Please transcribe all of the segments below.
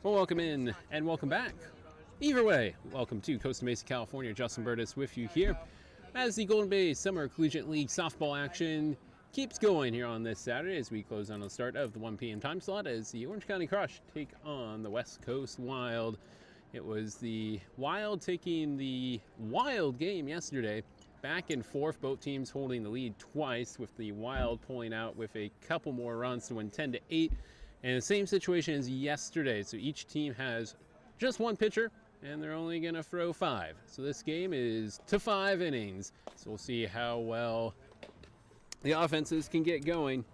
Well, welcome in and welcome back. Either way, welcome to Costa Mesa, California. Justin Burtis with you here as the Golden Bay Summer Collegiate League softball action keeps going here on this Saturday as we close on the start of the 1 p.m. time slot as the Orange County Crush take on the West Coast Wild. It was the Wild taking the Wild game yesterday. Back and forth, both teams holding the lead twice, with the Wild pulling out with a couple more runs to win 10-8. And the same situation as yesterday. So each team has just one pitcher, and they're only going to throw 5. So this game is to 5 innings. So we'll see how well the offenses can get going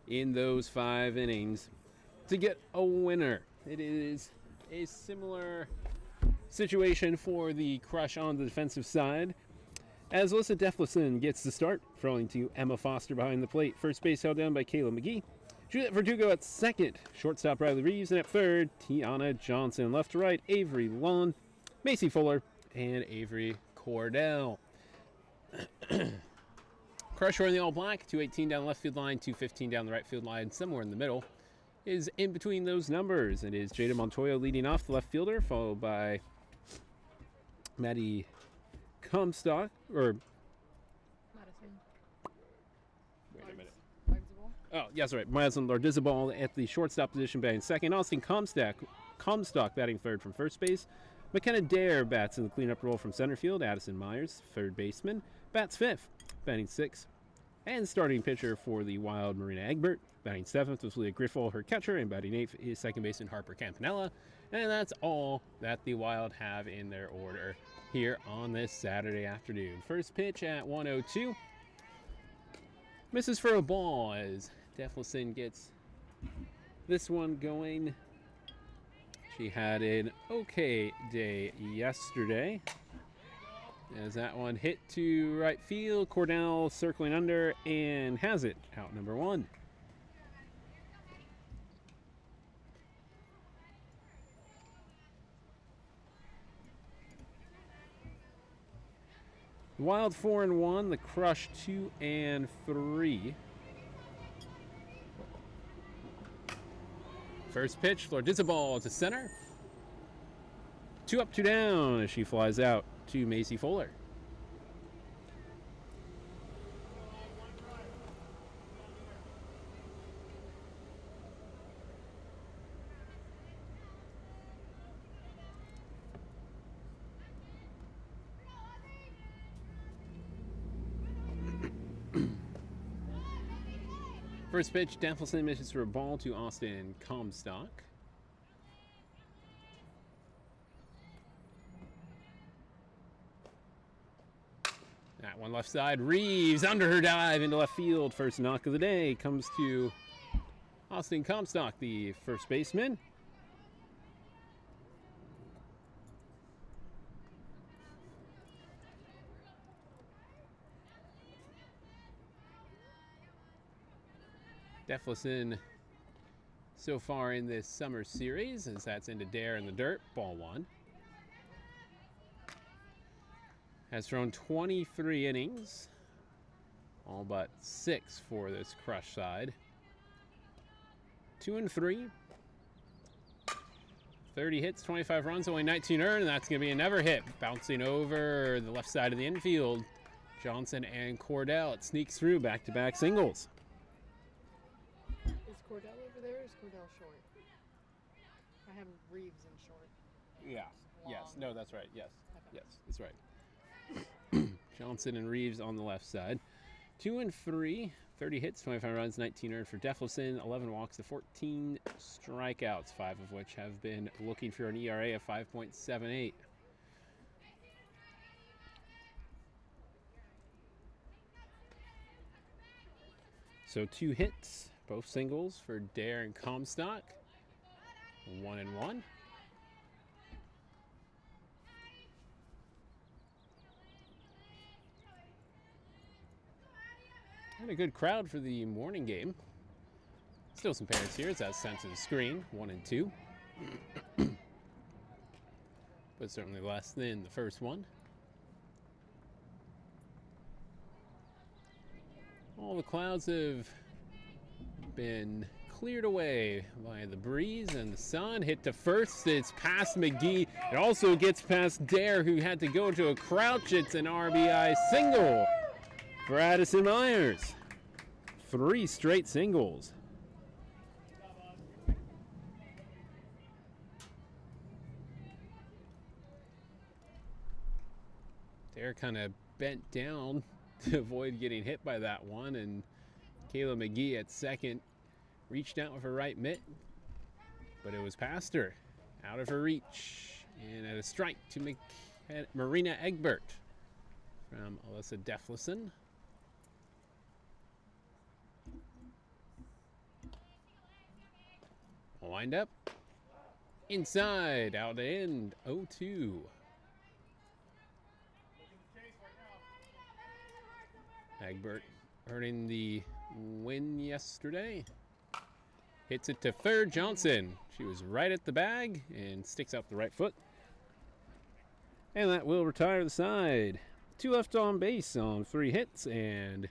in those 5 innings to get a winner. It is a similar situation for the Crush on the defensive side, as Alyssa Defleson gets the start, throwing to Emma Foster behind the plate. First base held down by Kayla McGee. Juliet Verdugo at second, shortstop Riley Reeves, and at third, Tiana Johnson. Left to right, Avery Long, Macy Fuller, and Avery Cordell. Crush wearing the all black, 218 down the left field line, 215 down the right field line, somewhere in the middle is in between those numbers. It is Jada Montoya leading off, the left fielder, followed by Maddie Comstock, or Madison. Wait a minute. Lardzabal. Oh, yes, right. Madison Lardizabal at the shortstop position batting second. Austin Comstock batting third from first base. McKenna Dare bats in the cleanup role from center field. Addison Myers, third baseman, bats fifth, batting sixth. And starting pitcher for the Wild, Marina Egbert, batting seventh was Leah Griffel, her catcher, and batting eighth is second baseman Harper Campanella. And that's all that the Wild have in their order here on this Saturday afternoon. First pitch at 1:02. Misses for a ball as Defleson gets this one going. She had an okay day yesterday, as that one hit to right field. Cordell circling under and has it, out number 1. Wild 4-1, the Crush 2-3. First pitch, Lardizabal to center. 2 up, 2 down as she flies out to Macy Fuller. First pitch, Defleson misses for a ball to Austin Comstock. That one left side, Reeves under her dive into left field. First knock of the day comes to Austin Comstock, the first baseman. Defleson so far in this summer series, as that's into Dare in the dirt, ball 1. Has thrown 23 innings, all but 6 for this Crush side. 2-3. 30 hits, 25 runs, only 19 earned, and that's going to be a never hit. Bouncing over the left side of the infield, Johnson and Cordell. It sneaks through back-to-back singles. Is Cordell over there or is Cordell short? I have Reeves in short. Yeah. Long. Yes. No, that's right. Yes. Okay. Yes, that's right. Johnson and Reeves on the left side. 2-3, 30 hits, 25 runs, 19 earned for Defleson, 11 walks to 14 strikeouts, 5 of which have been looking for an ERA of 5.78. So 2 hits, both singles for Dare and Comstock. 1-1. And a good crowd for the morning game. Still some parents here. It's that sense of the screen, 1 and 2. But certainly less than the first one. All the clouds have been cleared away by the breeze and the sun. Hit to first. It's past McGee. It also gets past Dare, who had to go to a crouch. It's an RBI single for Addison Myers. 3 straight singles. Dare kind of bent down to avoid getting hit by that one, and Kayla McGee at second reached out with her right mitt, but it was past her, out of her reach, and at a strike to Marina Egbert from Alyssa Deflison. Wind up, inside, out to end, 0-2. Egbert earning the win yesterday. Hits it to third, Johnson. She was right at the bag and sticks out the right foot. And that will retire the side. 2 left on base on 3 hits, and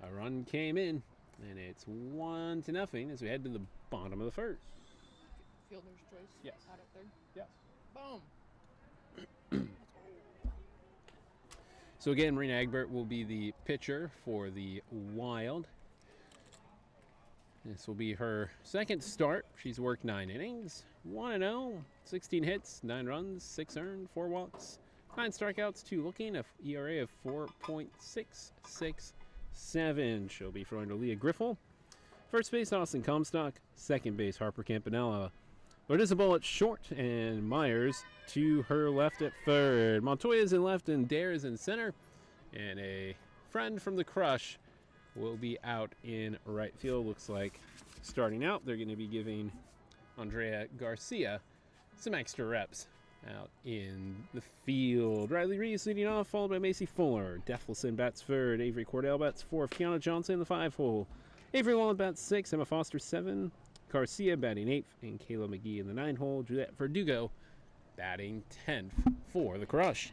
a run came in. And it's 1-0 as we head to the bottom of the first. Fielder's choice. Yes. Out at third. Yes. Boom. So again, Marina Egbert will be the pitcher for the Wild. This will be her second start. She's worked 9 innings, 1-0, 16 hits, 9 runs, 6 earned, 4 walks, 9 strikeouts, 2 looking, a ERA of 4.667. She'll be throwing to Leah Griffel. First base, Austin Comstock. Second base, Harper Campanella. Lourdes at short, and Myers to her left at third. Montoya's in left, and Dare is in center. And a friend from the Crush will be out in right field. Looks like starting out, they're going to be giving Andrea Garcia some extra reps out in the field. Riley Reeves leading off, followed by Macy Fuller. Deflison bats third. Avery Cordell bats fourth. Kiana Johnson in the 5-hole. Avery Wallen bats 6. Emma Foster 7. Garcia batting 8th, and Kayla McGee in the 9-hole. Juliette Verdugo batting 10th for the Crush.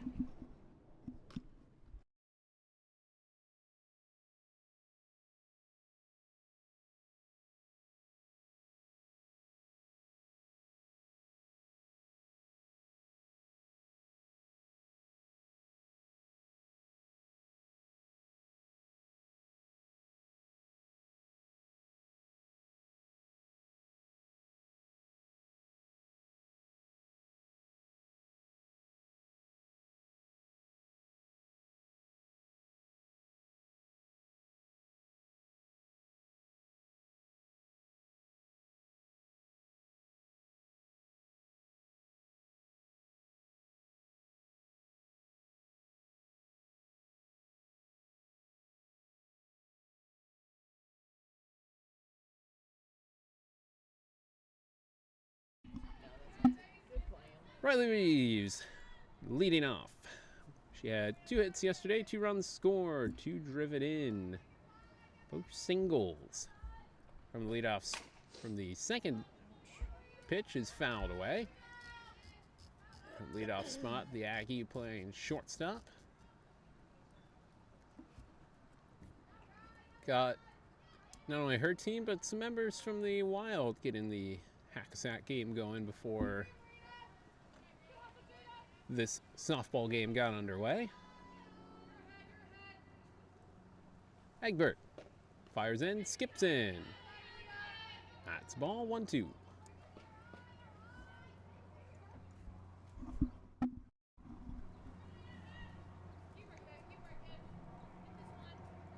Riley Reeves leading off. She had 2 hits yesterday, 2 runs scored, 2 driven in. Both singles. From the leadoff, from the second pitch is fouled away. Leadoff spot, the Aggie playing shortstop. Got not only her team, but some members from the Wild getting the Hackensack game going before this softball game got underway. Egbert fires in, skips in. That's ball 1-2.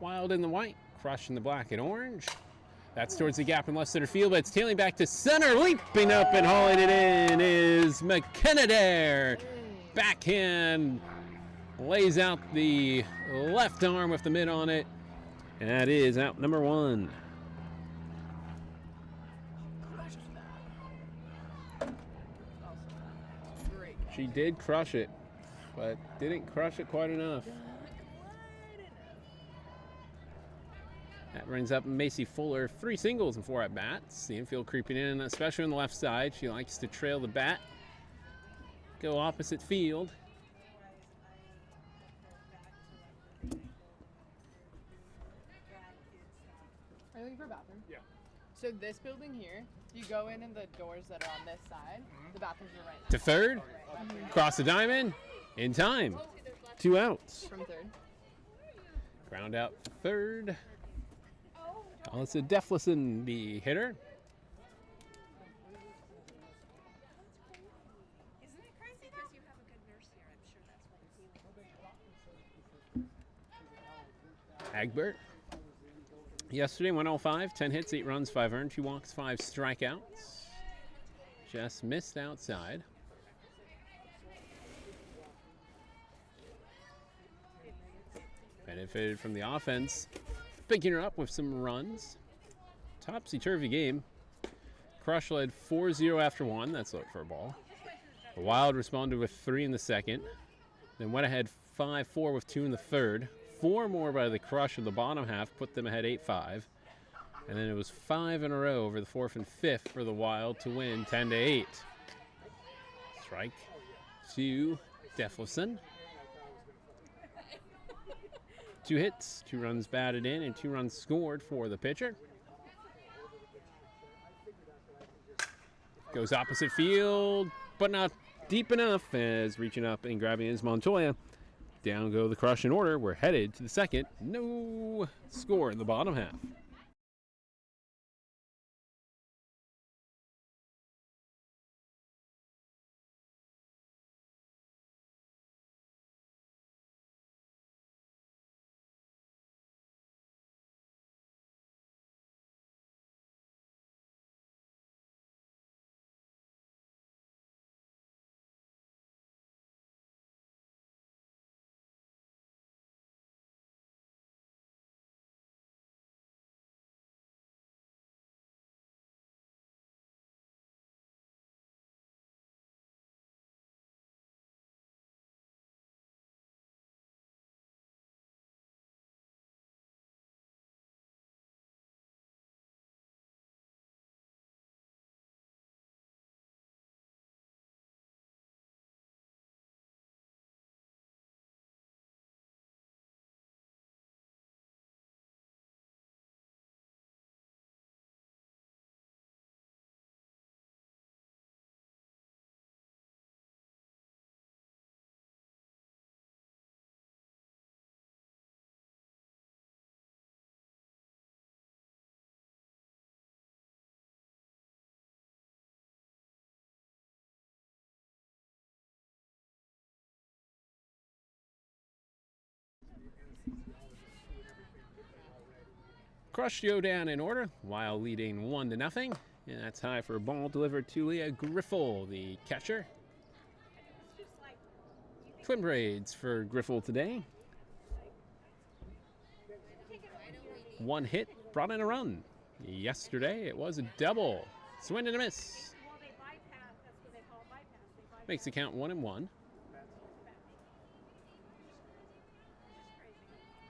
Wild in the white, Crush in the black and orange. That's towards the gap in left center field, but it's tailing back to center. Leaping up and hauling it in is McKenna Dare. Backhand lays out the left arm with the mitt on it. And that is out number 1. Great. She did crush it, but didn't crush it quite enough. That brings up Macy Fuller, 3 singles and 4 at-bats. The infield creeping in, especially on the left side. She likes to trail the bat, go opposite field. Are you looking for a bathroom? Yeah. So this building here, you go in and the doors that are on this side, the bathrooms are right To third, cross the diamond, in time. 2 outs. from third. Ground out third. Alyssa Deflison, the hitter. Isn't it crazy because you have a good nurse here? I'm sure that's what Agbert. Yesterday, 105, 10 hits, 8 runs, 5 earned, 2 walks, 5 strikeouts. Just missed outside. Benefited from the offense, picking her up with some runs. Topsy-turvy game. Crush led 4-0 after 1. That's looked for a ball. The Wild responded with 3 in the second. Then went ahead 5-4 with 2 in the third. 4 more by the Crush in the bottom half put them ahead 8-5. And then it was 5 in a row over the 4th and 5th for the Wild to win 10-8. Strike to Deflison. 2 hits, 2 runs batted in, and 2 runs scored for the pitcher. Goes opposite field, but not deep enough, as reaching up and grabbing is Montoya. Down go the Crush in order. We're headed to the second. No score in the bottom half. Crush go down in order, while leading 1-0. And that's high for a ball delivered to Leah Griffel, the catcher. Twin braids for Griffel today. 1 hit, brought in a run. Yesterday, it was a double. Swing and a miss. Well, they bypass. That's what they call bypass. They bypass. Makes the count 1-1.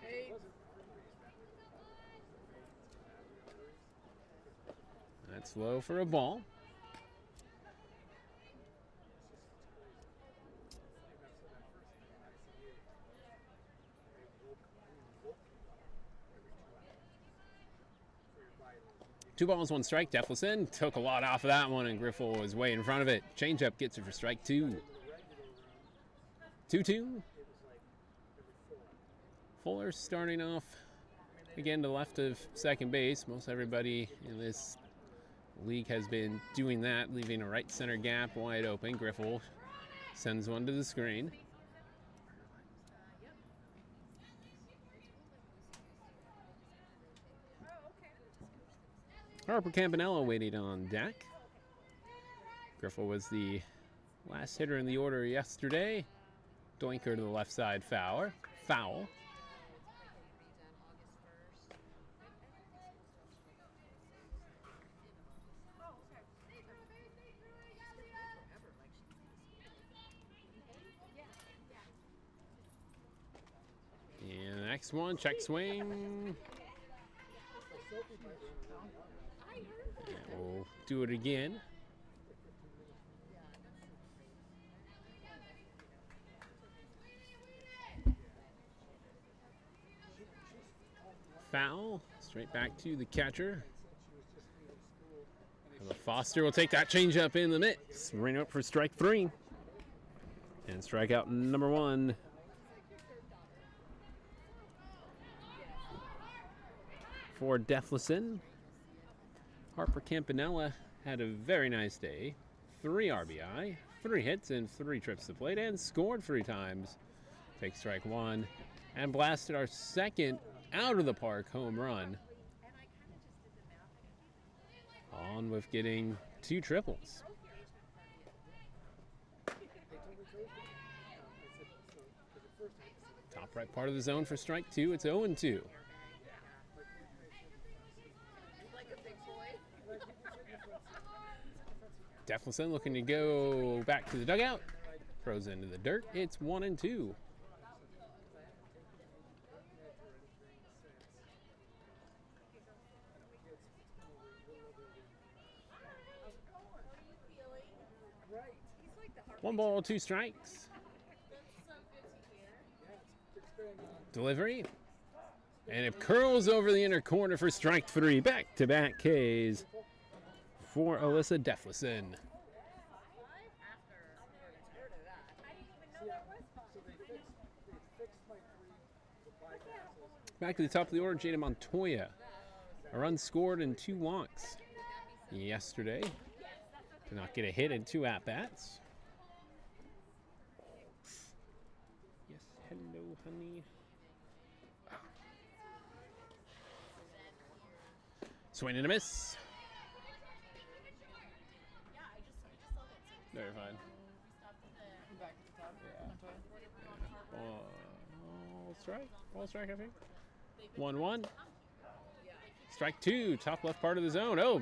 Hey, That's low for a ball. Two balls, 1 strike. Deflison took a lot off of that one, and Griffel was way in front of it. Changeup gets it for strike 2. 2-2. Fuller starting off again to the left of second base. Most everybody in this league has been doing that, leaving a right center gap wide open. Griffel sends one to the screen. Harper Campanella waiting on deck. Griffel was the last hitter in the order yesterday. Doinker to the left side, foul. And the next one, check swing. And we'll do it again. Foul, straight back to the catcher. Foster will take that changeup in the mix. Ring up for strike 3. And strikeout number 1. For Deflison. Harper Campanella had a very nice day. 3 RBI, 3 hits, and 3 trips to plate, and scored 3 times. Take strike 1. And blasted our second out of the park home run. On with getting 2 triples. Top right part of the zone for strike 2. It's 0-2. Deflison looking to go back to the dugout. Throws into the dirt. It's 1-2. One ball, 2 strikes. Delivery. And it curls over the inner corner for strike 3. Back-to-back Ks for Alyssa Deflison. Back to the top of the order, Jada Montoya. A run scored and 2 walks yesterday. Did not get a hit in 2 at-bats. Yes, hello, honey. Swing and a miss. No, you're fine. Back to the top. Yeah. Ball strike. Ball strike, I think. 1-1. Strike 2. Top left part of the zone. Oh,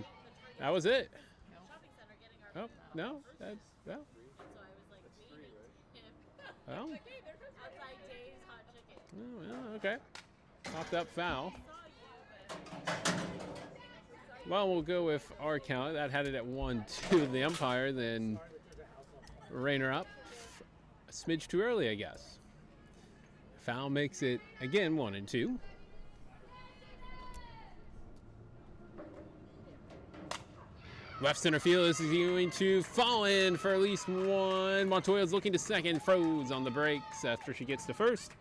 that was it. Oh, no. That's, well. Well. Oh, well, okay. Popped up foul. Well, we'll go with our count. That had it at 1-2. The umpire then Rainer up a smidge too early, I guess. Foul makes it again 1-2. Left center field is going to fall in for at least 1. Montoya's looking to second, froze on the brakes after she gets to first.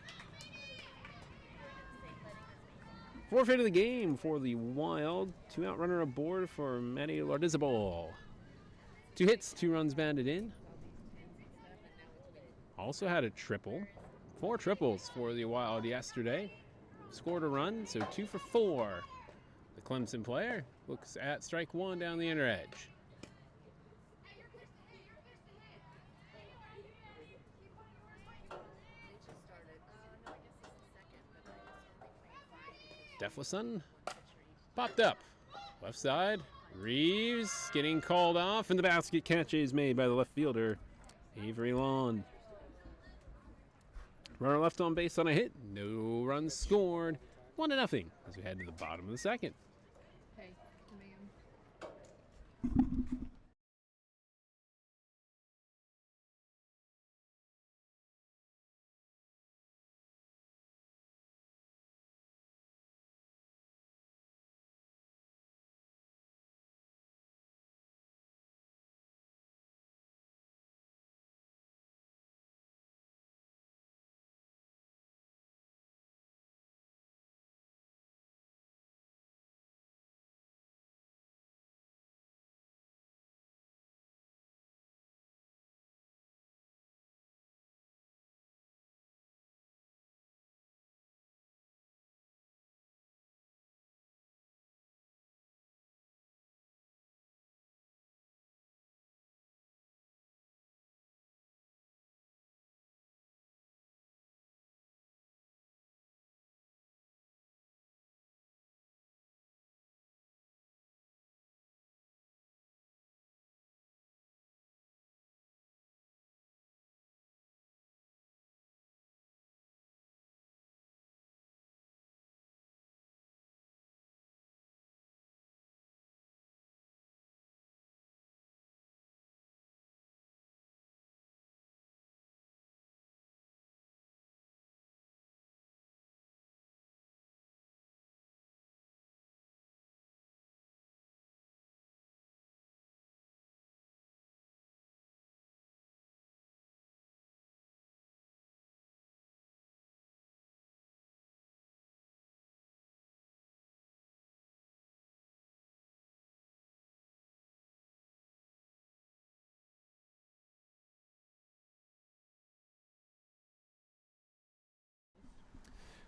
Forfeit of the game for the Wild. 2-out runner aboard for Maddie Lardizabal. 2 hits, 2 runs banded in. Also had a triple. 4 triples for the Wild yesterday. Scored a run, so 2 for 4. The Clemson player looks at strike 1 down the inner edge. Deflison popped up. Left side. Reeves getting called off, and the basket catch is made by the left fielder, Avery Lawn. Runner left on base on a hit. No runs scored. 1-0 as we head to the bottom of the second. Hey, ma'am.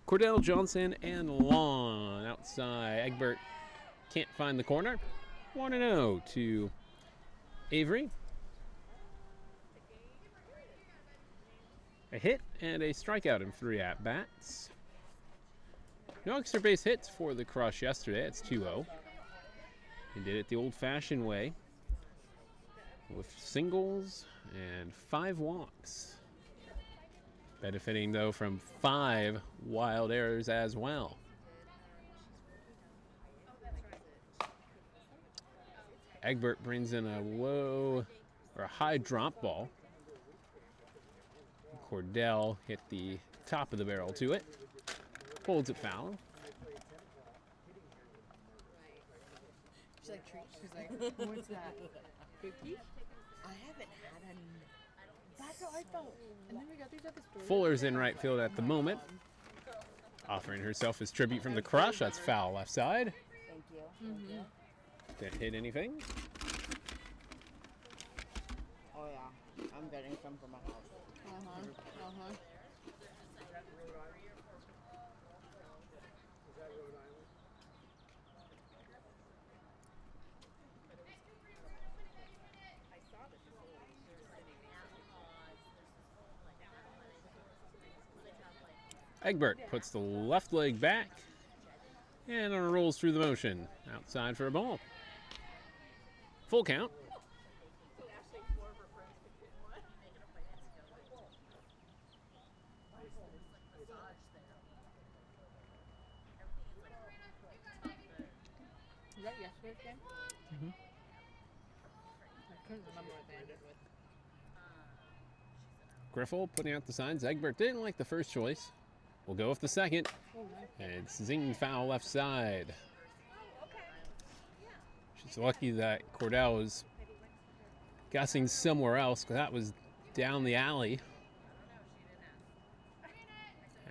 Cordell, Johnson, and Lawn outside. Egbert can't find the corner. 1-0 to Avery. A hit and a strikeout in 3 at-bats. No extra base hits for the Crush yesterday. It's 2-0. He did it the old-fashioned way with singles and 5 walks. Benefiting, though, from 5 wild errors as well. Egbert brings in a low or a high drop ball. Cordell hit the top of the barrel to it. Holds it foul. She's like, she's like, what's that? Cookie? I haven't had any. That's how I felt. And then we got these at the store. Fuller's in right field at the moment. Offering herself as tribute from the Crush. That's foul left side. Thank you. Mm-hmm. Didn't hit anything. Oh yeah, I'm getting some for my house. Egbert puts the left leg back and rolls through the motion. Outside for a ball. Full count. Is that yesterday's game? Mm-hmm. I couldn't remember what they ended with. Griffel putting out the signs. Egbert didn't like the first choice. We'll go with the second. Oh, nice. And it's zing foul left side. She's lucky that Cordell was guessing somewhere else because that was down the alley.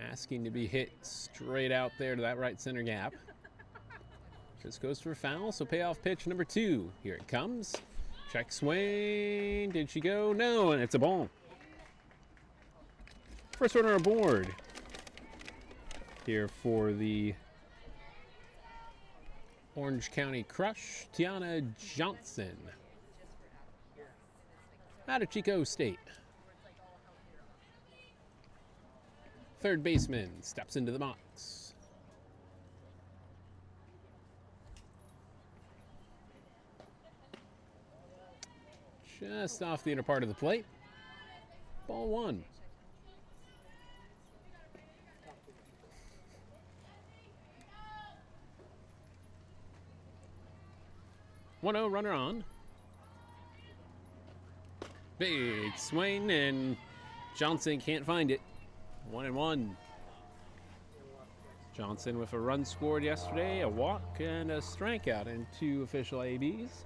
Asking to be hit straight out there to that right center gap. Just goes for a foul, so payoff pitch number 2. Here it comes. Check swing. Did she go? No, and it's a ball. First runner aboard here for the Orange County Crush, Tiana Johnson out of Chico State. Third baseman steps into the box. Just off the inner part of the plate. Ball 1. One-0 runner on. Big swing, and Johnson can't find it. 1-1. Johnson with a run scored yesterday, a walk, and a strikeout in 2 official ABs.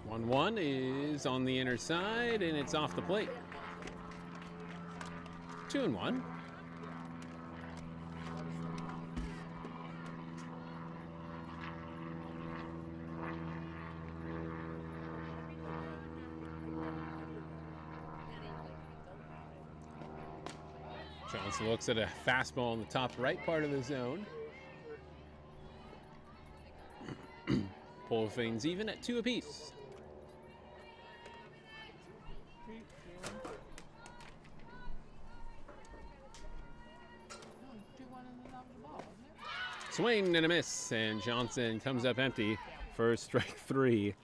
One is on the inner side, and it's off the plate. 2-1. Johnson looks at a fastball in the top right part of the zone. Pull things even at 2 apiece. Swing and a miss, and Johnson comes up empty for strike 3.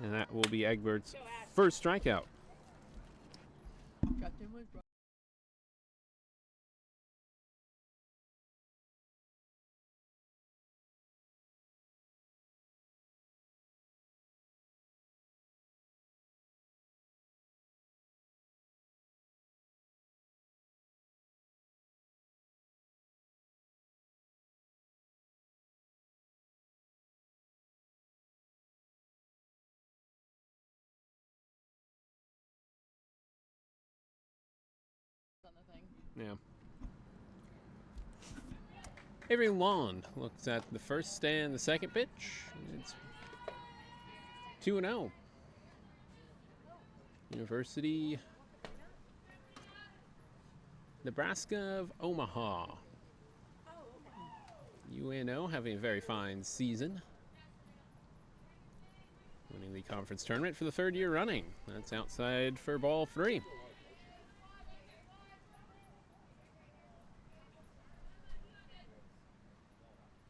And that will be Egbert's first strikeout. Yeah. Avery Lawn looks at the first and the second pitch. It's 2-0. University, Nebraska of Omaha. UNO having a very fine season, winning the conference tournament for the third year running. That's outside for ball 3.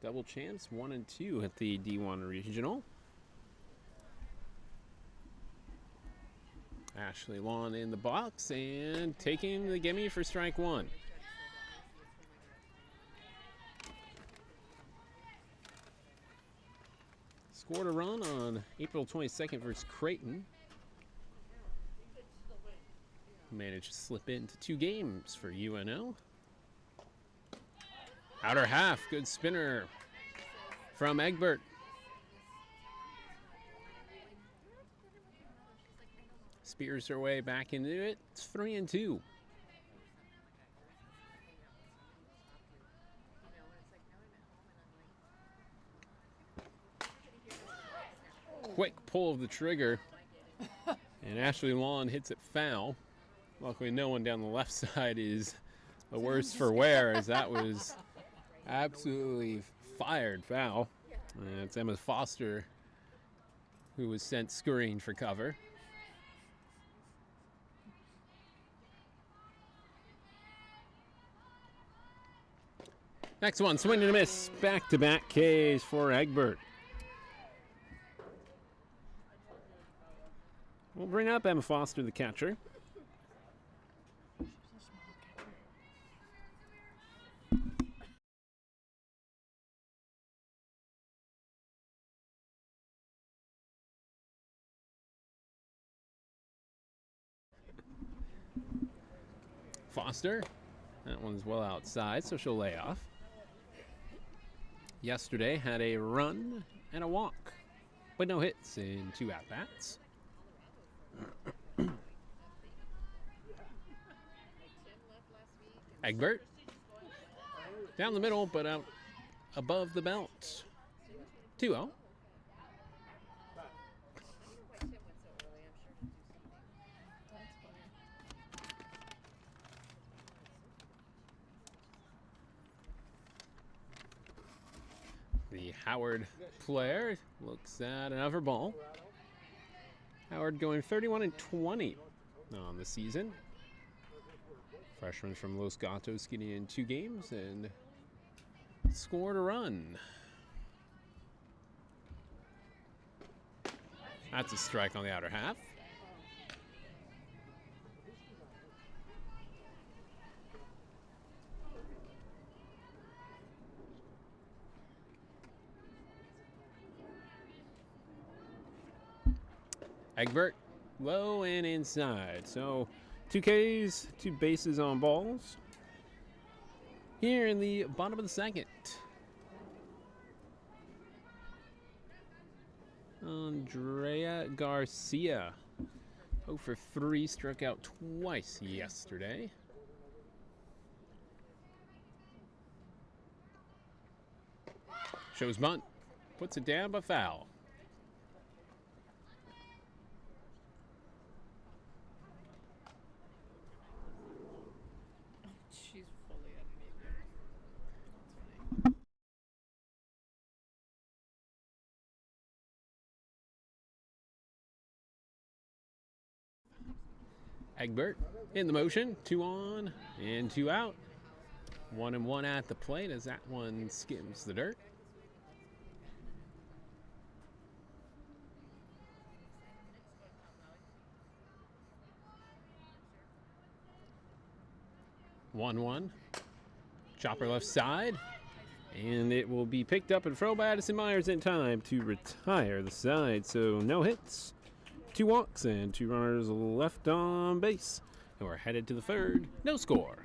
Double champs 1 and 2 at the D1 regional. Ashley Lawn in the box and taking the gimme for strike 1. Scored a run on April 22nd versus Creighton. Managed to slip into 2 games for UNO. Outer half, good spinner from Egbert. Spears her way back into it. It's 3 and 2. Quick pull of the trigger, and Ashley Lawn hits it foul. Luckily, no one down the left side is a worse for wear, as that was absolutely fired foul. And it's Emma Foster who was sent scurrying for cover. Next one, swing and a miss. Back-to-back Ks for Egbert. We'll bring up Emma Foster, the catcher. Foster, that one's well outside, so she'll lay off. Yesterday had a run and a walk, but no hits in 2 at-bats. Egbert, down the middle, but out above the belt. 2-0. The Howard player looks at another ball. Howard going 31 and 20 on the season. Freshman from Los Gatos getting in 2 games and scored a run. That's a strike on the outer half. Egbert, low and inside. So 2 Ks, 2 bases on balls. Here in the bottom of the second. Andrea Garcia, 0 for 3, struck out twice yesterday. Shows bunt, puts it down, but foul. She's fully underneath there. That's funny. Egbert in the motion, 2 on and 2 out. 1 and 1 at the plate as that one skims the dirt. One. Chopper left side. And it will be picked up and thrown by Addison Myers in time to retire the side. So no hits, 2 walks, and 2 runners left on base. And we're headed to the third. No score.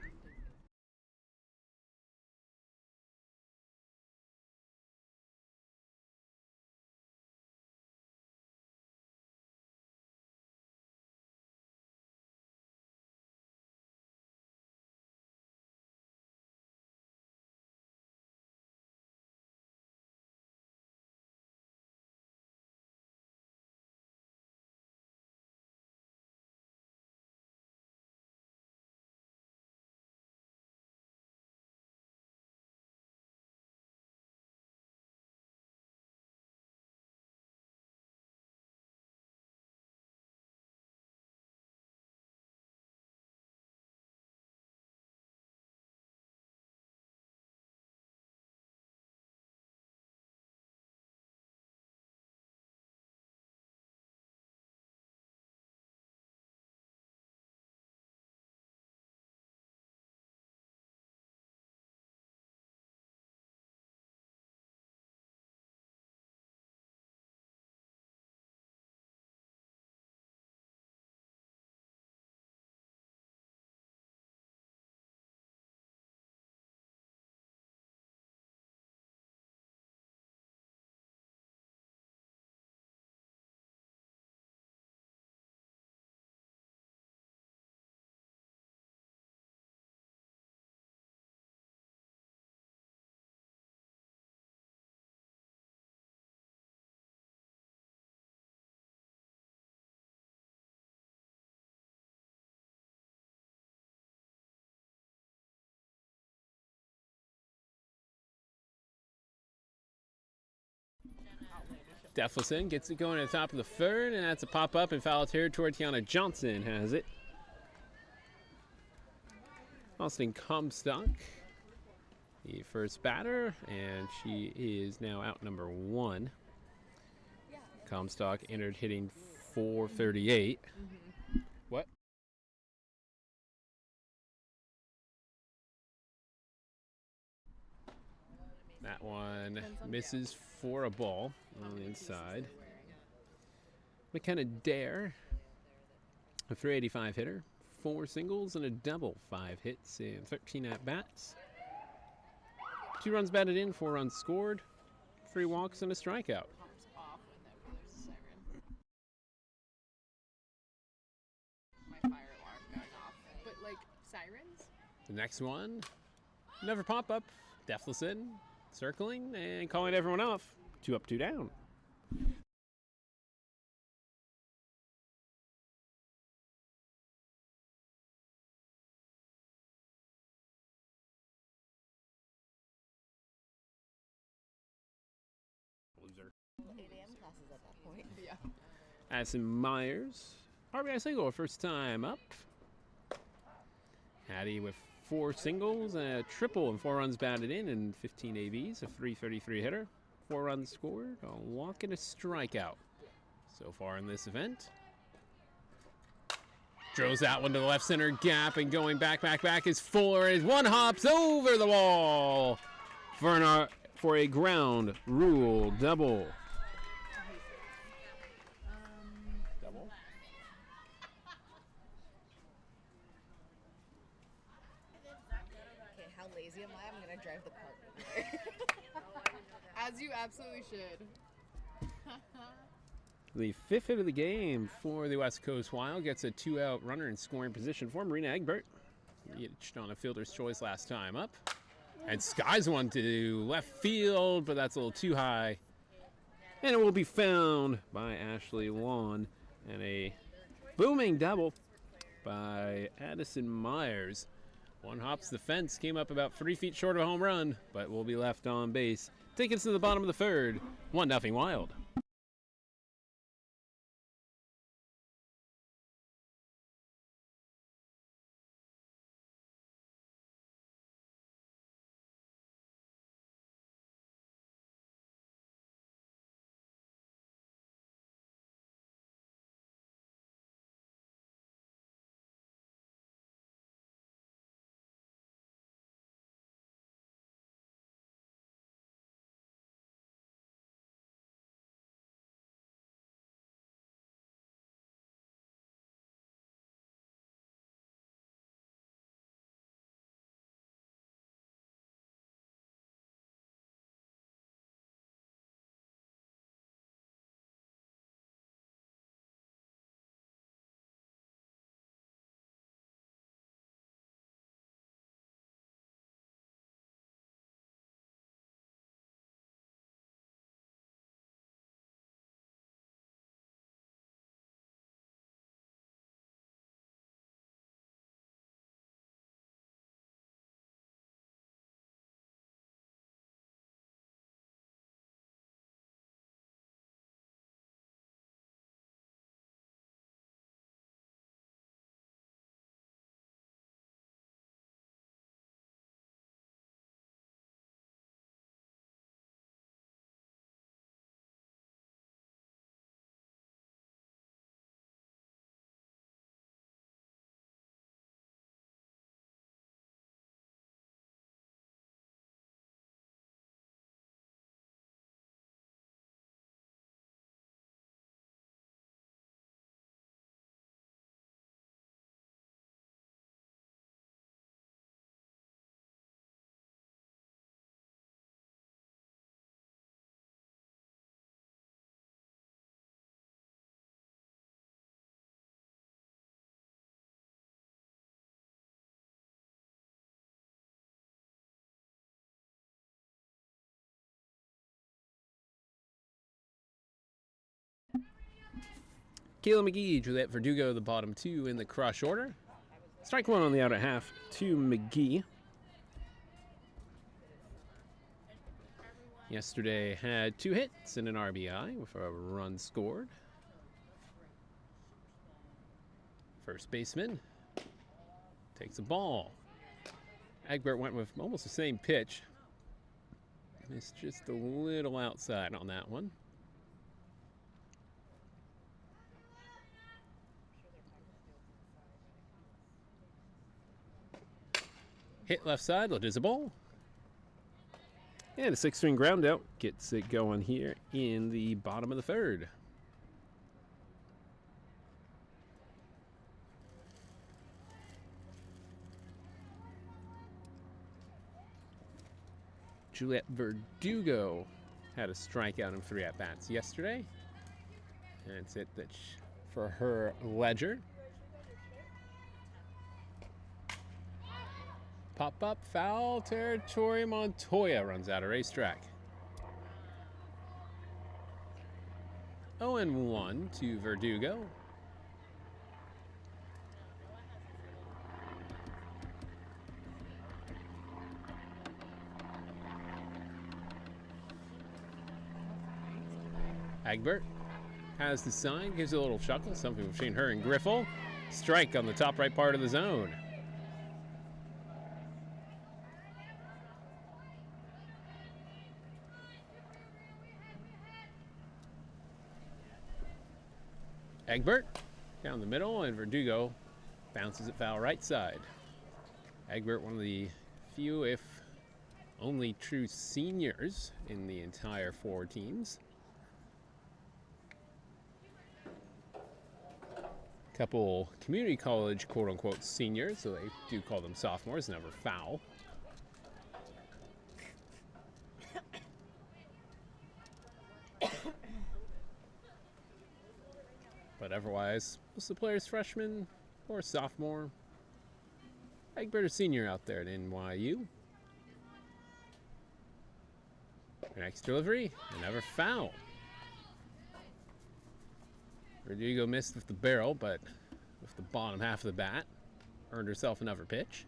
Deflison gets it going at the top of the third, and that's a pop-up in foul territory. Tiana Johnson has it. Austin Comstock, the first batter, and she is now out number 1. Comstock entered hitting .438. What? That one misses for a ball on the inside. McKenna Dare, a .385 hitter, 4 singles and a double, 5 hits and 13 at-bats. 2 runs batted in, 4 runs scored, 3 walks and a strikeout. Pops off when there's a siren. My fire alarm going off. But like sirens? The next one, another pop-up. Deflison circling and calling everyone off. 2 up, 2 down. Loser. 8 a.m. classes at that point. Yeah. Addison Myers, RBI single, first time up. Hattie with 4 singles and a triple and 4 runs batted in and 15 ABs, a .333 hitter, 4 runs scored, a walk and a strikeout. So far in this event. Drills that one to the left center gap, and going back is Fuller as one hops over the wall for a ground rule double. Double? Okay, how lazy am I? I'm gonna drive the cart over there. As you absolutely should. The 5th hit of the game for the West Coast Wild gets a 2-out runner in scoring position for Marina Egbert. Reached on a fielder's choice last time up. And skies one to left field, but that's a little too high. And it will be found by Ashley Lawn. And a booming double by Addison Myers. One hops the fence, came up about 3 feet short of a home run, but will be left on base. Take us to the bottom of the 3rd. 1-0 Wild. Kayla McGee, Juliette Verdugo, the bottom 2 in the crush order. Strike 1 on the outer half to McGee. Yesterday had 2 hits and an RBI with a run scored. First baseman takes a ball. Egbert went with almost the same pitch. Missed just a little outside on that one. Hit left side, Ladizabal. And a 6-string ground out gets it going here in the bottom of the 3rd. Juliet Verdugo had a strikeout in 3 at-bats yesterday. And it's it that for her ledger. Pop up, foul territory. Montoya runs out of racetrack. 0-1 to Verdugo. Egbert has the sign, gives it a little chuckle, something between her and Griffel. Strike on the top right part of the zone. Egbert down the middle, and Verdugo bounces it foul right side. Egbert, one of the few, if only true seniors in the entire 4 teams. Couple community college quote-unquote seniors, so they do call them sophomores, never foul. But otherwise, most of the players freshmen or sophomore. Egbert a senior out there at NYU. Next delivery, another foul. Verdugo missed with the barrel, but with the bottom half of the bat, earned herself another pitch.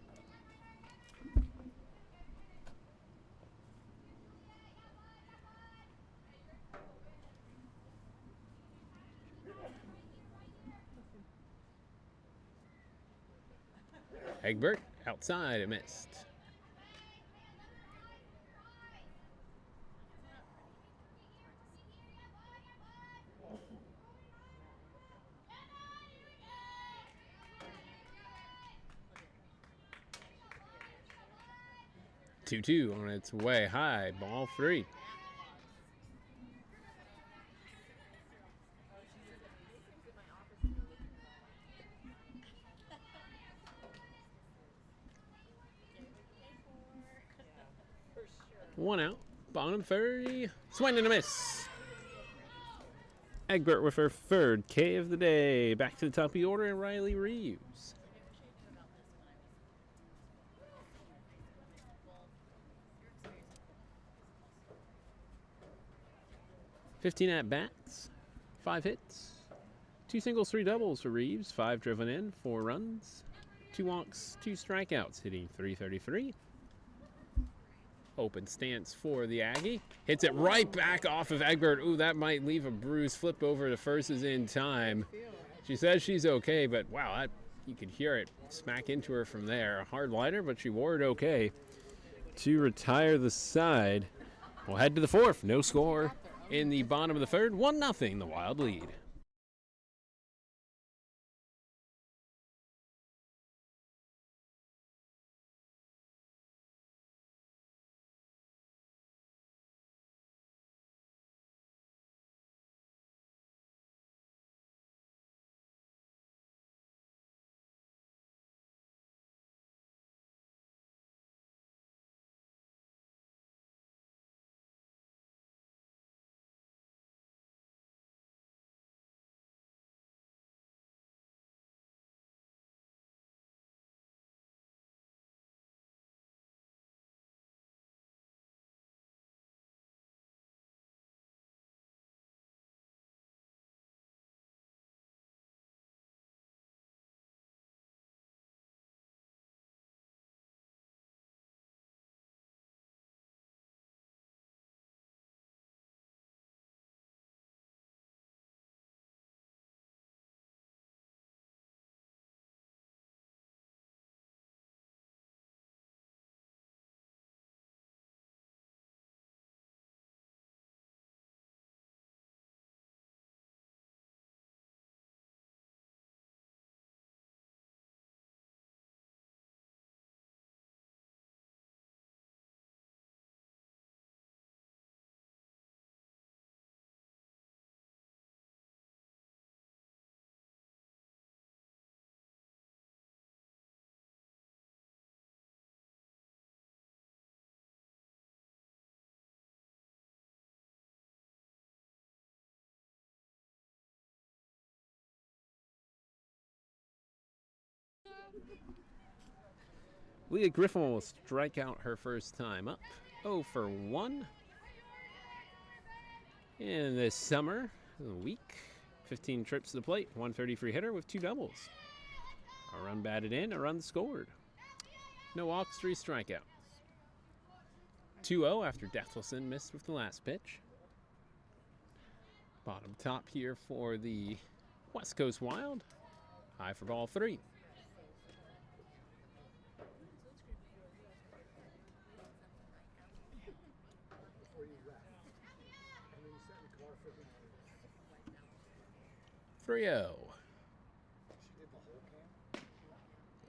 Egbert outside, it missed. Two on its way high, ball 3. One out, bottom 30, swing and a miss. Egbert with her 3rd K of the day. Back to the top of the order, and Riley Reeves. "15 at-bats, 5 hits, 2 singles, 3 doubles for Reeves, 5 driven in, 4 runs, 2 walks, 2 strikeouts, hitting .333. Open stance for the Aggie. Hits it right back off of Egbert. Ooh, that might leave a bruise. Flip over to first is in time. She says she's okay, but wow, you could hear it smack into her from there. A hard liner, but she wore it okay to retire the side. We'll head to the 4th. No score in the bottom of the 3rd. 1-0, the Wild lead. Leah Griffin will strike out her first time up. 0 for 1. In this summer, week, 15 trips to the plate, 130 free hitter with 2 doubles. A run batted in, a run scored. No walks, 3 strikeouts. 2-0 after Deathlison missed with the last pitch. Bottom top here for the West Coast Wild. High for ball 3.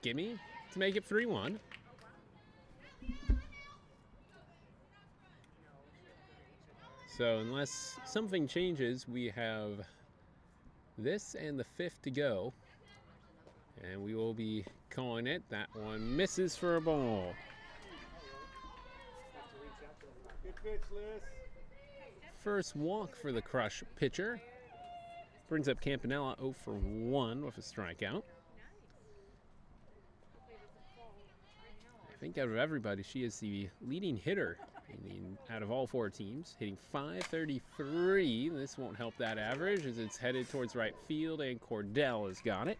Gimme to make it 3-1. So unless something changes, we have this and the 5th to go. And we will be calling it. That one misses for a ball. Good pitch, Liz. First walk for the Crush pitcher. Brings up Campanella 0 for 1 with a strikeout. I think out of everybody, she is the leading hitter out of all 4 teams, hitting .533. This won't help that average as it's headed towards right field, and Cordell has got it.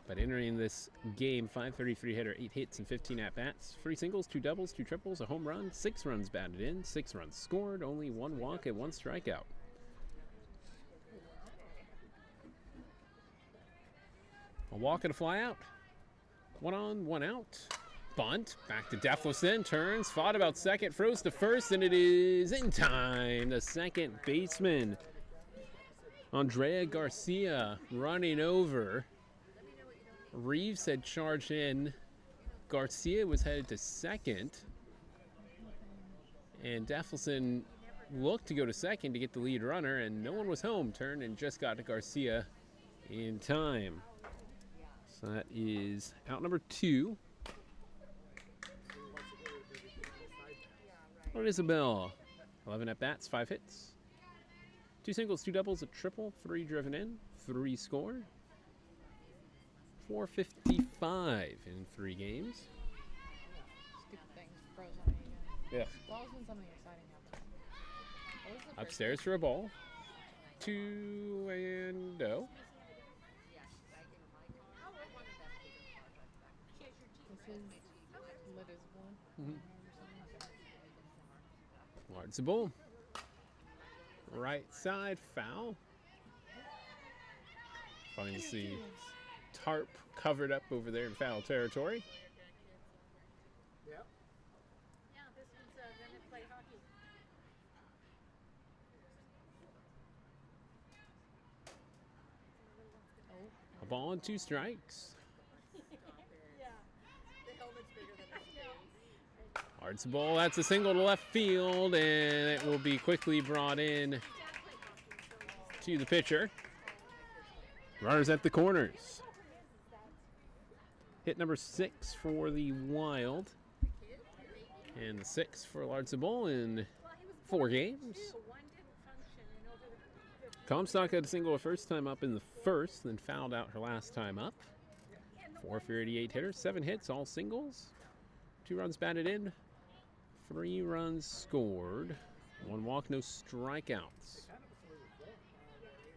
But entering this game, .533 hitter, 8 hits and 15 at-bats, 3 singles, 2 doubles, 2 triples, a home run, 6 runs batted in, 6 runs scored, only 1 walk and 1 strikeout. A walk and a fly out. 1 on, 1 out. Bunt, back to Deathlison, turns, fought about second, froze to first, and it is in time. The second baseman, Andrea Garcia, running over. Reeves had charged in. Garcia was headed to second. And Deathlison looked to go to second to get the lead runner, and no one was home. Turned and just got to Garcia in time. So that is out number 2. For Isabel, 11 at-bats, 5 hits. 2 singles, 2 doubles, a triple, 3 driven in, 3 scored. 455 in 3 games. Stupid things froze on me again. Yeah. It's always when something exciting happens. What was the first Upstairs for a ball. 2 and 0. This is Lit as one. Lartzable. Right side foul. Funny to see tarp covered up over there in foul territory. Yep. Yeah, this one's gonna play hockey. A ball and 2 strikes. Lartzable, that's a single to left field, and it will be quickly brought in to the pitcher. Runners at the corners. Hit number 6 for the Wild. And the 6 for Lartzable in 4 games. Comstock had a single her first time up in the first, then fouled out her last time up. 4 for 88 hitters, 7 hits, all singles. 2 runs batted in, 3 runs scored. 1 walk, no strikeouts.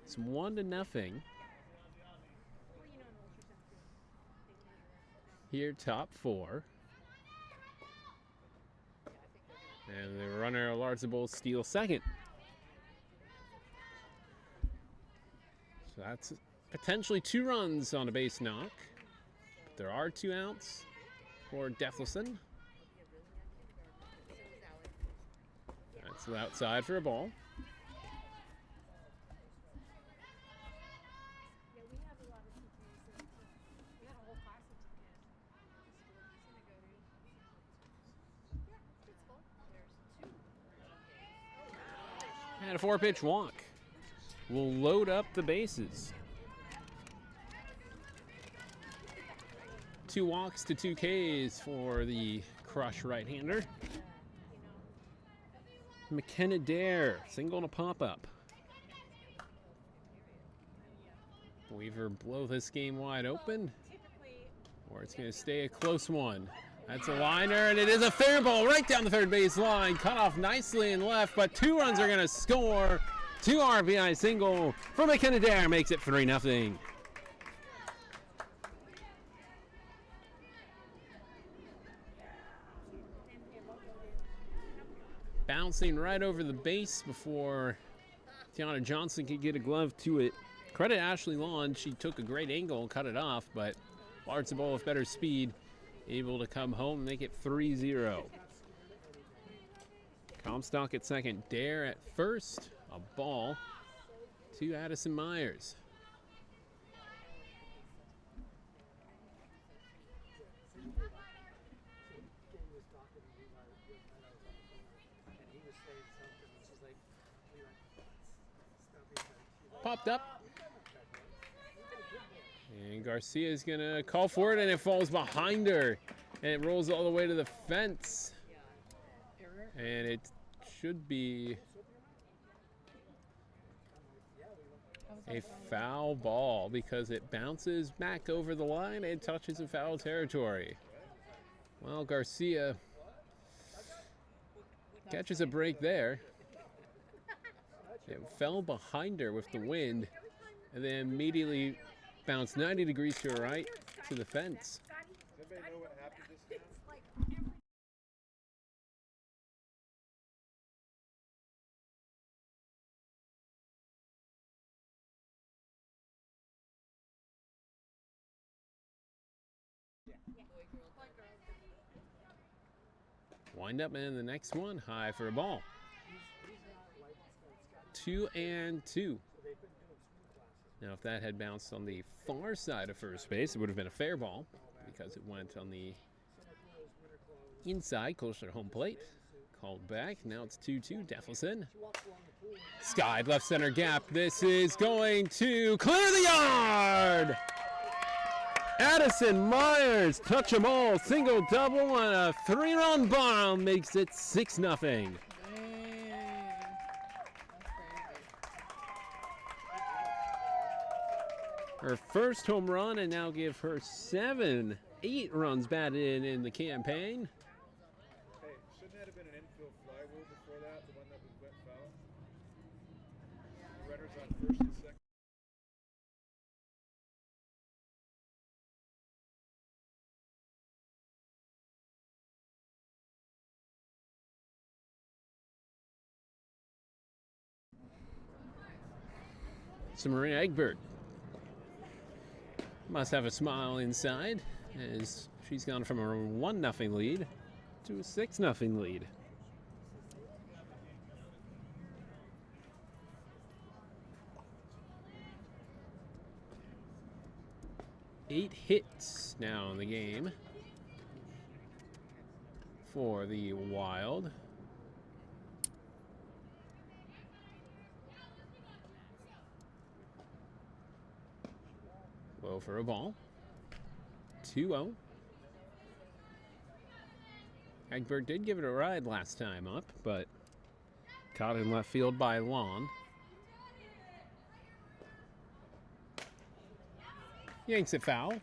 It's 1-0. Here, top 4. And the runner, Lartzable, steals second. So that's potentially 2 runs on a base knock. But there are 2 outs for Deathlison. That's outside for a ball. Yeah, we have a lot of TKs. We got a whole class of TKs. And a 4-pitch walk will load up the bases. 2 walks to 2 Ks for the Crush right-hander. McKenna Dare, single and a pop-up. Weaver blow this game wide open, or it's going to stay a close one. That's a liner, and it is a fair ball right down the third base line. Cut off nicely and left, but 2 runs are going to score. 2 RBI single from McKenna Dare makes it 3-0. Bouncing right over the base before Tiana Johnson could get a glove to it. Credit Ashley Lawn, she took a great angle and cut it off, but Bart's ball with better speed, able to come home and make it 3-0. Comstock at second, Dare at first, a ball to Addison Myers. Popped up. And Garcia is going to call for it, and it falls behind her. And it rolls all the way to the fence. And it should be a foul ball because it bounces back over the line and touches the foul territory. Well, Garcia catches a break there. It fell behind her with the wind and then immediately bounced 90 degrees to her right to the fence. Does anybody know what happened just now? Wind up and the next one, high for a ball. 2-2. Now, if that had bounced on the far side of first base, it would have been a fair ball because it went on the inside, closer to home plate. Called back. Now it's 2-2. Deffelson. Skied left center gap. This is going to clear the yard. Addison Myers, touch 'em all, single double, and a 3-run bomb makes it 6-0. Her first home run, and now give her 8 runs batted in the campaign. Hey, shouldn't that have been an infield fly rule before that, the one that was wet foul? The runners on first and second. So Maria Egbert must have a smile inside as she's gone from a 1-0 lead to a 6-0 lead. Eight hits now in the game for the Wild. Low for a ball. 2-0. Egbert did give it a ride last time up, but caught in left field by Lawn. Yanks it foul.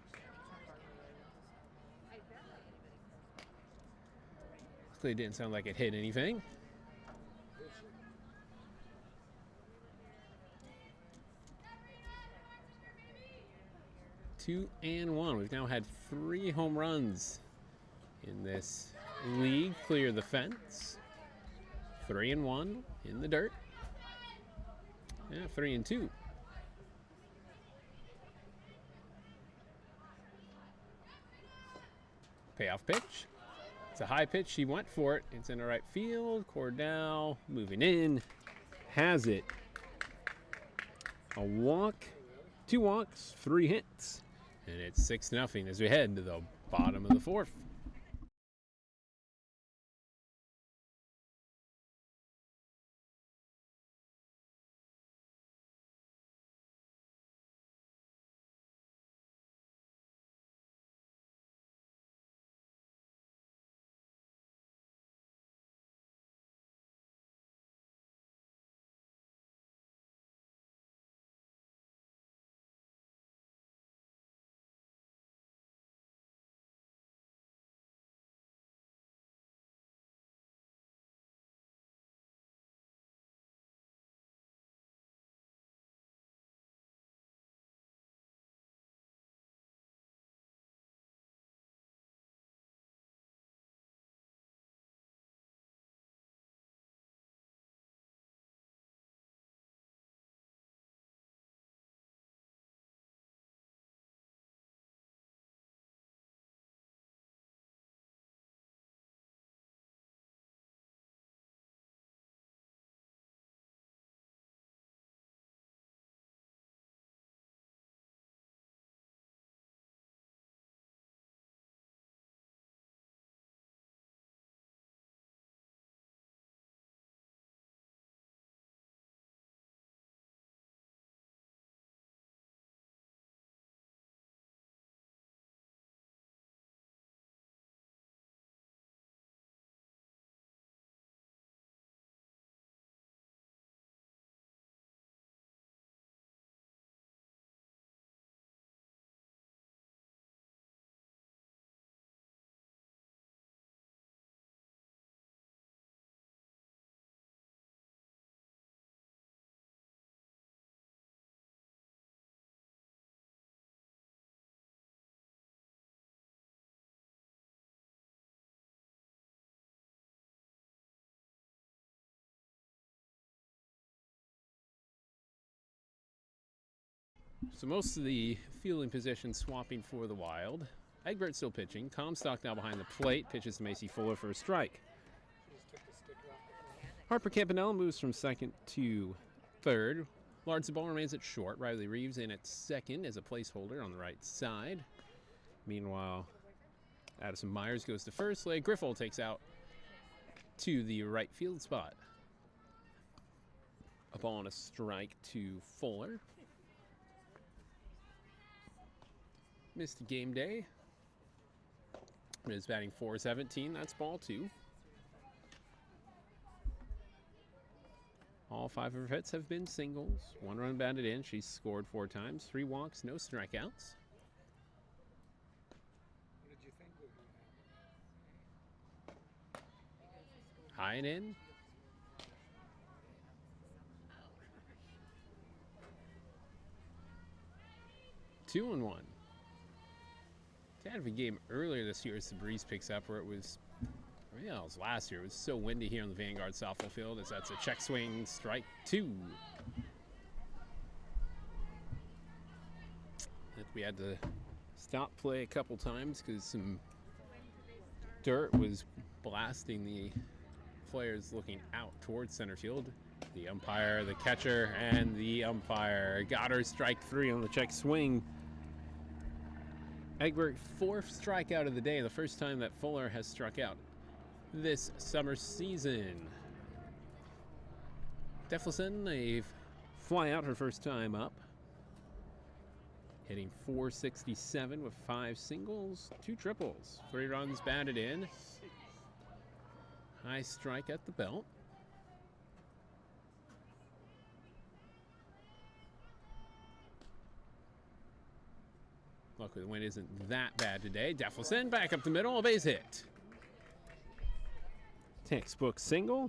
It didn't sound like it hit anything. Two and one. We've now had 3 home runs in this league. Clear the fence. 3-1 in the dirt. Yeah, 3-2. Payoff pitch. It's a high pitch. She went for it. It's in the right field. Cordell moving in. Has it. A walk. 2 walks. 3 hits. And it's 6-0 as we head to the bottom of the 4th. So most of the fielding position swapping for the Wild. Egbert still pitching. Comstock now behind the plate. Pitches to Macy Fuller for a strike. Harper Campanella moves from second to third. Lawrence Ball remains at short. Riley Reeves in at second as a placeholder on the right side. Meanwhile, Addison Myers goes to first. Leigh Griffel takes out to the right field spot. A ball and a strike to Fuller. Missed game day. Is batting .417. That's ball 2. All 5 of her hits have been singles. 1 run batted in. She's scored 4 times. 3 walks, no strikeouts. What did you think would happen? High and in. Two and 1. Kind of a game earlier this year as the breeze picks up where it was, it was last year. It was so windy here on the Vanguard softball field as that's a check swing, strike 2. We had to stop play a couple times because some dirt was blasting the players looking out towards center field. The umpire, the catcher, and the umpire got her strike 3 on the check swing. Egbert, 4th strikeout of the day, the first time that Fuller has struck out this summer season. Defleson, a fly out her first time up. Hitting .467 with 5 singles, 2 triples, 3 runs batted in. High strike at the belt. Luckily, the wind isn't that bad today. Defleson back up the middle, a base hit. Textbook single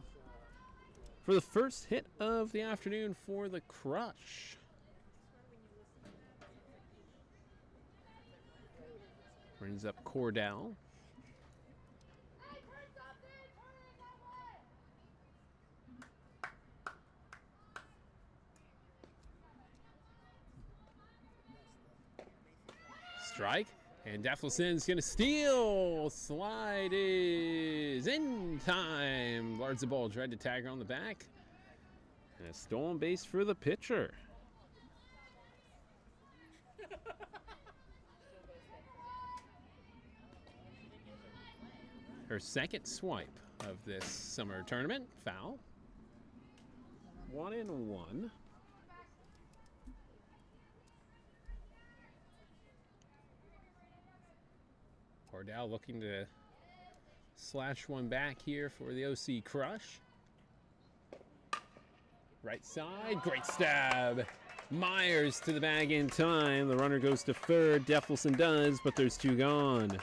for the first hit of the afternoon for the Crush. Brings up Cordell. Strike, and Defleson's gonna steal. Slide is in time. Lards the ball, tried to tag her on the back. And a stolen base for the pitcher. Her second swipe of this summer tournament. Foul. 1-1. Cordell looking to slash one back here for the OC Crush. Right side, great stab. Myers to the bag in time. The runner goes to third. Defleson does, but there's 2 gone.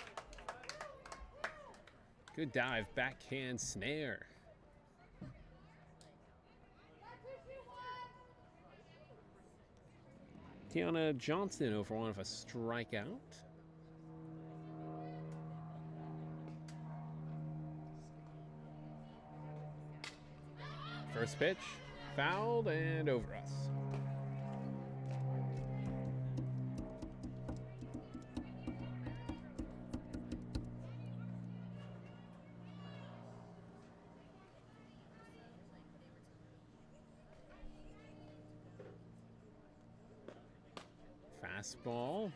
Good dive, backhand snare. Tiana Johnson over 1 of a strikeout. First pitch, fouled and over us. Fastball,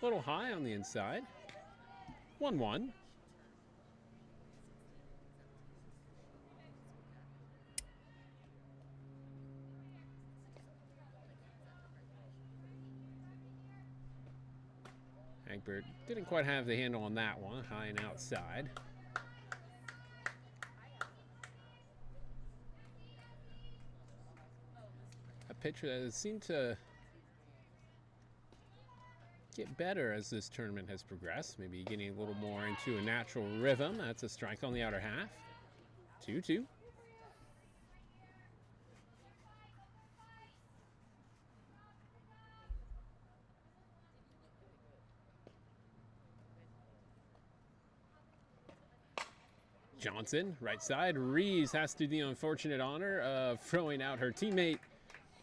a little high on the inside. 1-1. Egbert didn't quite have the handle on that one, high and outside. A pitcher that has seemed to get better as this tournament has progressed, maybe getting a little more into a natural rhythm. That's a strike on the outer half. 2-2. Johnson, right side. Reeves has to do the unfortunate honor of throwing out her teammate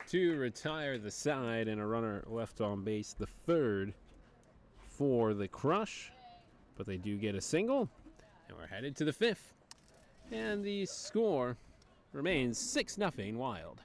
to retire the side, and a runner left on base, the third for the Crush. But they do get a single, and we're headed to the fifth. And the score remains 6-0 Wild.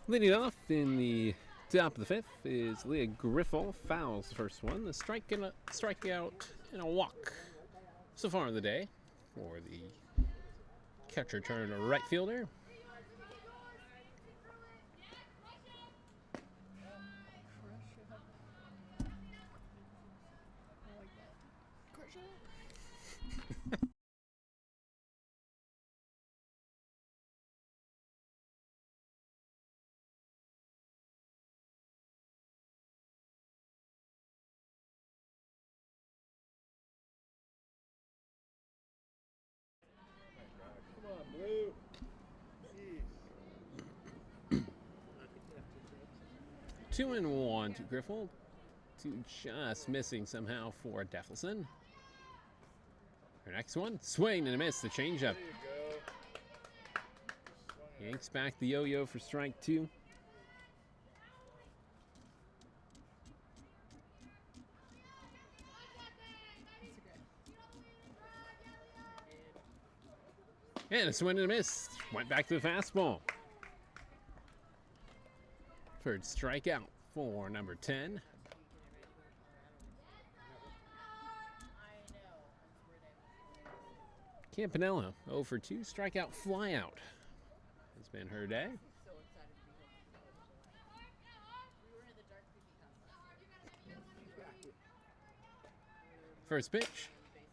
Leading off in the top of the fifth is Leah Griffel. Fouls the first one. The strikeout and a walk so far in the day for the catcher turned right fielder. Come on, Blue. Jeez. 2-1 to Griffel. Two just missing somehow for Deffelson. Our next one, swing and a miss, the changeup. There you go. Yanks back the yo-yo for strike two. And a swing and a miss. Went back to the fastball. Third strikeout for number 10. Campanella 0 for 2. Strikeout flyout has been her day. First pitch.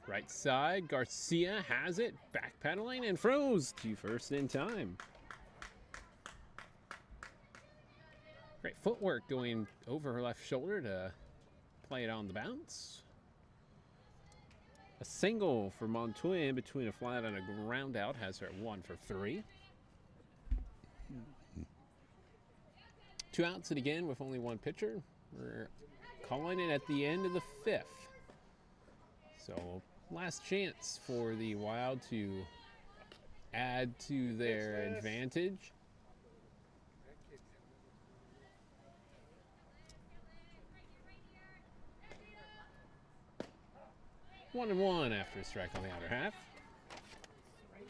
Right side, Garcia has it, backpedaling and froze to first in time. Great footwork going over her left shoulder to play it on the bounce. A single for Montoya in between a flat and a ground out has her at 1 for 3. 2 outs and again with only one pitcher. We're calling it at the end of the fifth. So last chance for the Wild to add to their advantage. One and one after a strike on the outer half. Did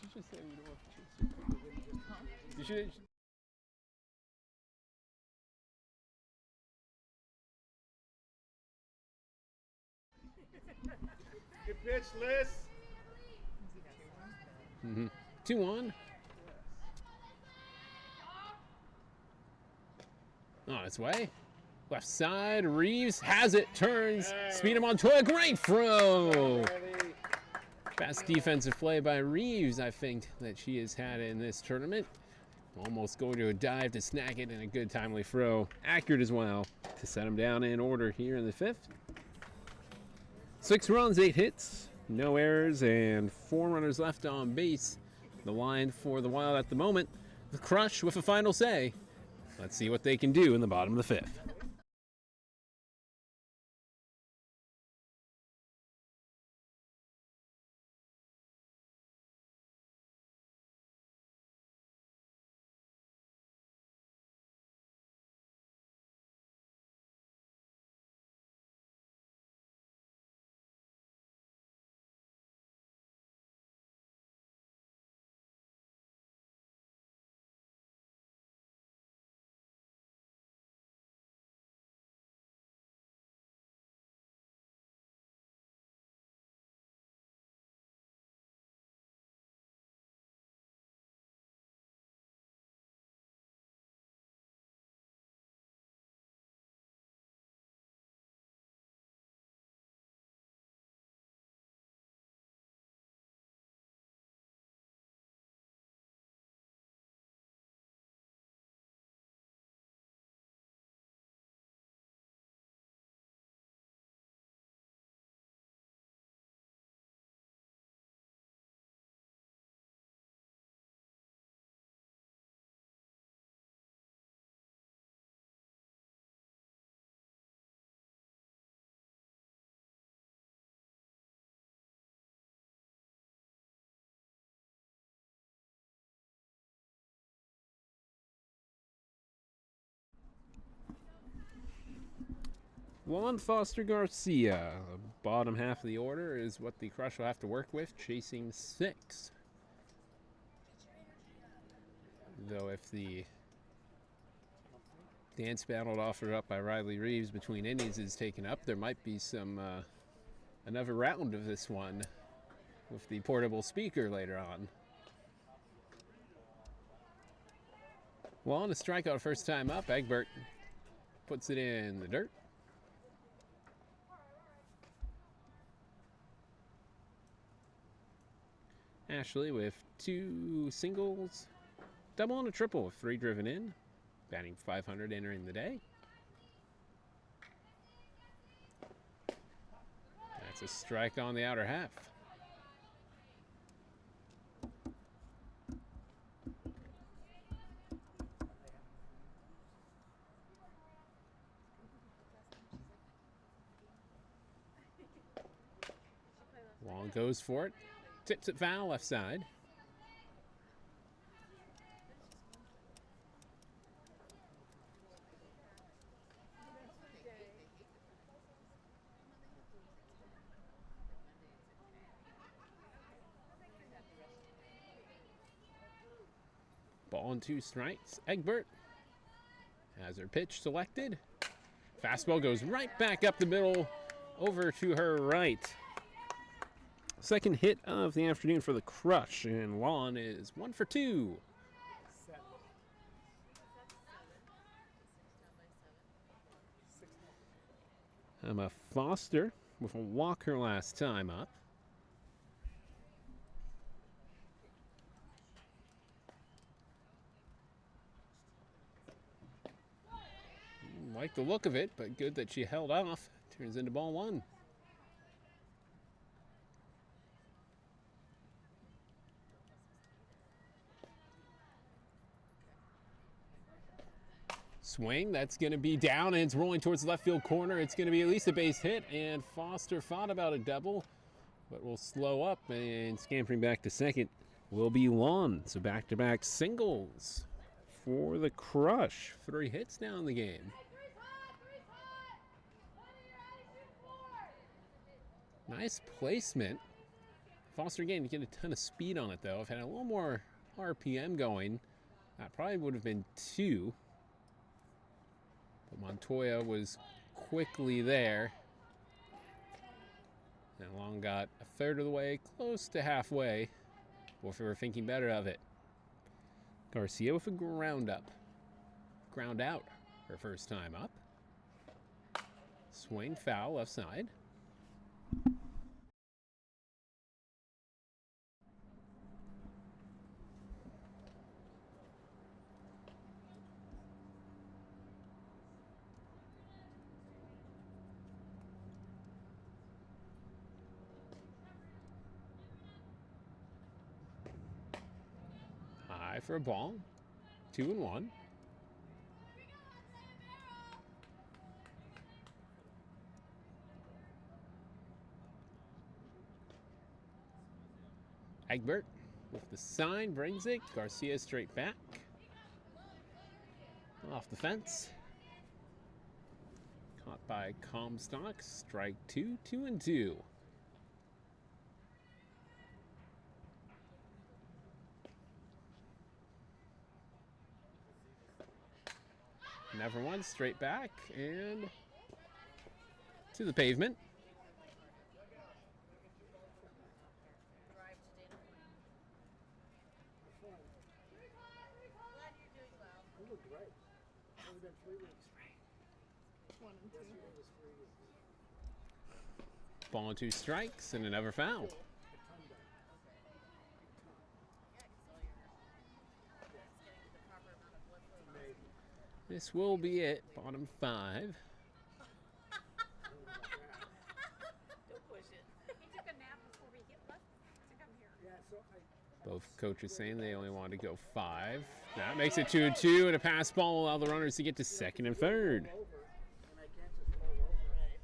you just say we don't want to chase? Did you? Good pitch, Liz. 2-1. On its way. Left side, Reeves has it, turns, speed of Montoya, great throw. Ready. Best defensive play by Reeves, I think, that she has had in this tournament. Almost going to a dive to snag it, and a good timely throw. Accurate as well to set him down in order here in the 5th. 6 runs, 8 hits, no errors, and 4 runners left on base. The line for the Wild at the moment. The Crush with a final say. Let's see what they can do in the bottom of the 5th. Juan Foster Garcia. The bottom half of the order is what the Crush will have to work with, chasing 6. Though if the dance battle offered up by Riley Reeves between innings is taken up, there might be some another round of this one with the portable speaker later on. Well, on a strikeout first time up, Egbert puts it in the dirt. Ashley with 2 singles, double and a triple with 3 driven in, batting .500 entering the day. That's a strike on the outer half. Long goes for it. Tips it foul left side. Ball and 2 strikes. Egbert has her pitch selected. Fastball goes right back up the middle over to her right. Second hit of the afternoon for the Crush, and Juan is 1 for 2. Emma Foster with a walk her last time up. Like the look of it, but good that she held off. Turns into ball 1. Swing, that's going to be down, and it's rolling towards the left field corner. It's going to be at least a base hit, and Foster thought about a double, but will slow up, and scampering back to second will be Juan. So back-to-back singles for the Crush. 3 hits now in the game. Nice placement. Foster again to get a ton of speed on it, though. If had a little more RPM going, that probably would have been 2. But Montoya was quickly there. And Long got a third of the way, close to halfway, before thinking better of it. Garcia with a ground out her first time up. Swing foul left side. High for a ball. 2-1. Egbert with the sign brings it. Garcia straight back. Off the fence. Caught by Comstock. Strike 2. 2-2. Never once. Straight back and to the pavement. Ball and 2 strikes and another foul. This will be it. Bottom 5. Don't push it. He took a nap before we left to come here. Both coaches saying they only want to go 5. That makes it 2-2, and a pass ball will allow the runners to get to second and third. It's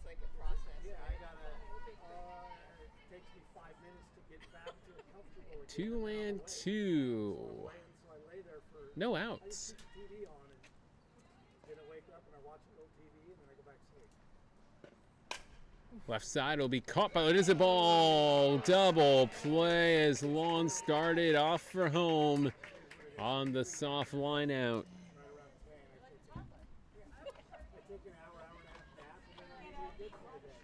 like a process. Yeah, I gotta. It takes me 5 minutes to get back to comfortable again. 2 and 2. So I lay there for. No I outs. put the TV on and then I wake up and I watch a little TV and then I go back to sleep. Left side will be caught by Elizabal. Double play as Long started off for home on the soft line out. Right around 10. I take an hour and a half nap and then I'm usually good for the day.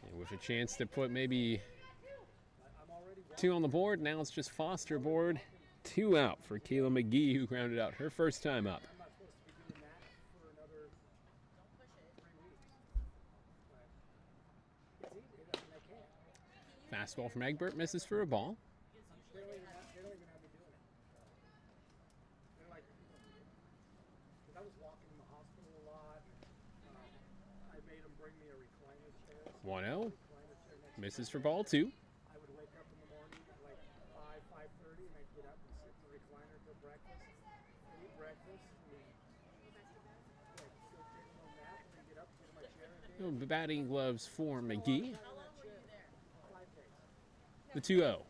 And with a chance to put maybe I'm already 2 on the board, now it's just Foster board. 2 out for Kayla McGee, who grounded out her first time up. I'm not supposed to be doing that for another 3 weeks. But it's easy. I mean, I can't. Fastball from Egbert misses for a ball. They don't even have me doing it. They're like, because I was walking in the hospital a lot. I made them bring me a recliner chair. 1-0. Recliner chair next Misses for ball 2. I would wake up in the morning at like 5:30, and I'd get up and sit in the recliner till breakfast. And eat breakfast. And go take a little nap, and then get up, get in my chair again. The batting gloves for McGee. 5 days. The 2-0.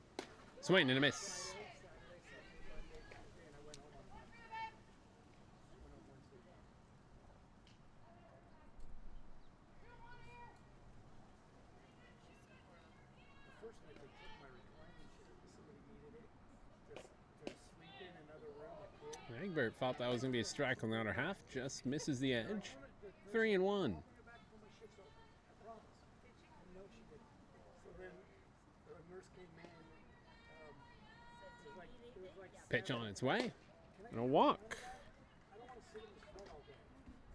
Swing and a miss. Saturday, Sunday, Monday, Tuesday, and I went home on Monday. Went home Wednesday. The first night they took my reclining chair because somebody needed it to sleep in another room. A kid. Egbert thought that was going to be a strike on the outer half. Just misses the edge. 3-1. Bring her back before my shift's over. I promise. No, she didn't. So then the nurse came in. It was like Pitch on its way. And a walk. I don't want to sit in this front all day.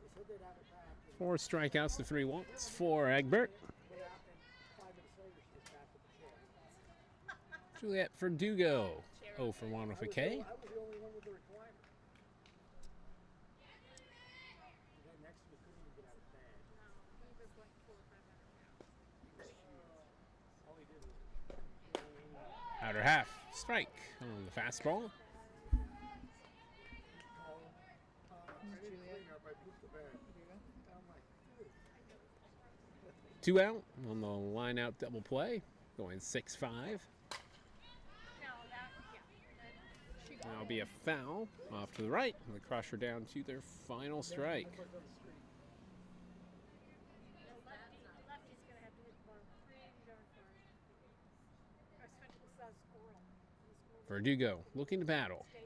They said they'd have it back. And 4 strikeouts to 3 walks for Egbert. put it out, and 5 minutes later, she was back with the chair. Juliet Verdugo. 0 for 1 with a K. I was the only one with the recliner. And then next we couldn't even get out of bed. He was like 400 or 500 pounds. He was huge. All he did was Outer half. Strike on the fastball. call. I didn't clean up. I pooped the bed. I'm like, dude. 2 out on the line out double play. Going 6-5. No, that, yeah. That'll be a foul off to the right. And the Crusher down to their final strike. Lefty's going to have to hit the ball pretty darn far. Especially the squirrel. Verdugo looking to battle. Stay